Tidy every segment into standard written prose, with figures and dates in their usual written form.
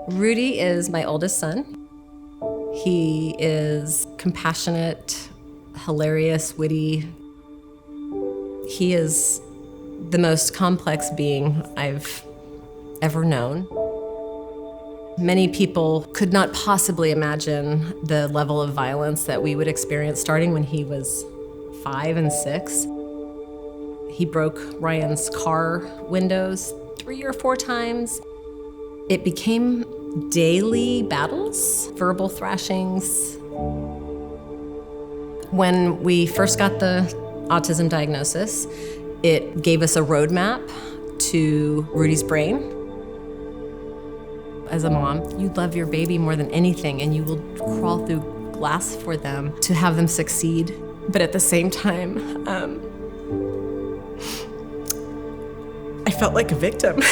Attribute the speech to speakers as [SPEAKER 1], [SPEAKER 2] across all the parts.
[SPEAKER 1] Rudy is my oldest son. He is compassionate, hilarious, witty. He is the most complex being I've ever known. Many people could not possibly imagine the level of violence that we would experience starting when he was 5 and 6. He broke Ryan's car windows 3 or 4 times. It became daily battles, verbal thrashings. When we first got the autism diagnosis, it gave us a roadmap to Rudy's brain. As a mom, you love your baby more than anything, and you will crawl through glass for them to have them succeed. But at the same time, I felt like a victim,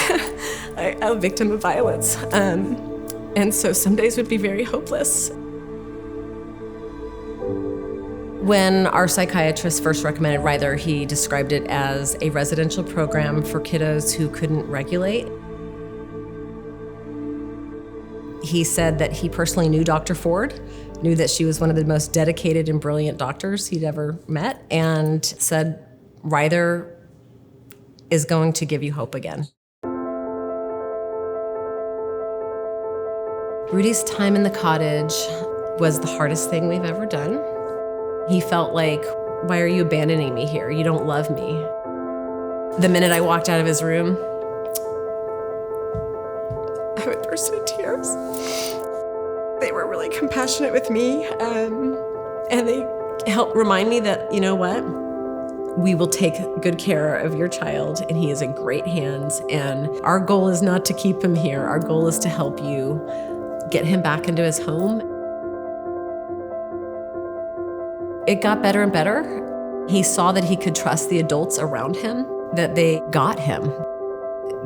[SPEAKER 1] a victim of violence. And so some days would be very hopeless. When our psychiatrist first recommended Ryther, he described it as a residential program for kiddos who couldn't regulate. He said that he personally knew Dr. Ford, knew that she was one of the most dedicated and brilliant doctors he'd ever met, and said, Ryther is going to give you hope again. Rudy's time in the cottage was the hardest thing we've ever done. He felt like, why are you abandoning me here? You don't love me. The minute I walked out of his room, I would burst into tears. They were really compassionate with me, and they helped remind me that, you know what? We will take good care of your child, and he is in great hands, and our goal is not to keep him here. Our goal is to help you get him back into his home. It got better and better. He saw that he could trust the adults around him, that they got him.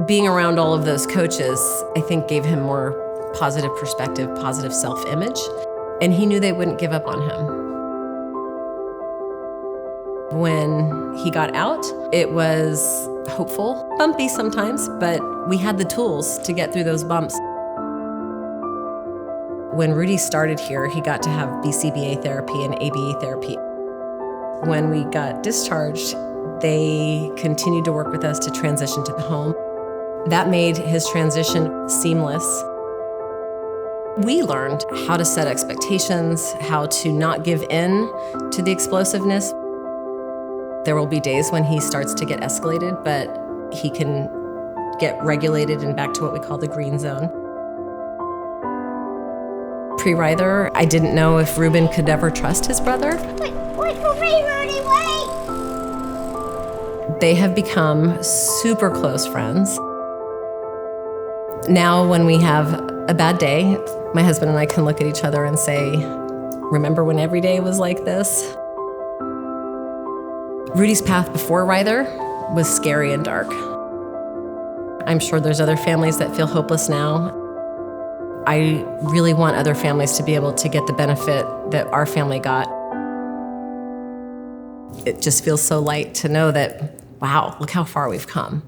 [SPEAKER 1] Being around all of those coaches, I think, gave him more positive perspective, positive self-image, and he knew they wouldn't give up on him. When he got out, it was hopeful, bumpy sometimes, but we had the tools to get through those bumps. When Rudy started here, he got to have BCBA therapy and ABA therapy. When we got discharged, they continued to work with us to transition to the home. That made his transition seamless. We learned how to set expectations, how to not give in to the explosiveness. There will be days when he starts to get escalated, but he can get regulated and back to what we call the green zone. Pre-Ryther, I didn't know if Ruben could ever trust his brother.
[SPEAKER 2] Wait for me, Rudy, wait!
[SPEAKER 1] They have become super close friends. Now when we have a bad day, my husband and I can look at each other and say, remember when every day was like this? Rudy's path before Ryther was scary and dark. I'm sure there's other families that feel hopeless now. I really want other families to be able to get the benefit that our family got. It just feels so light to know that, wow, look how far we've come.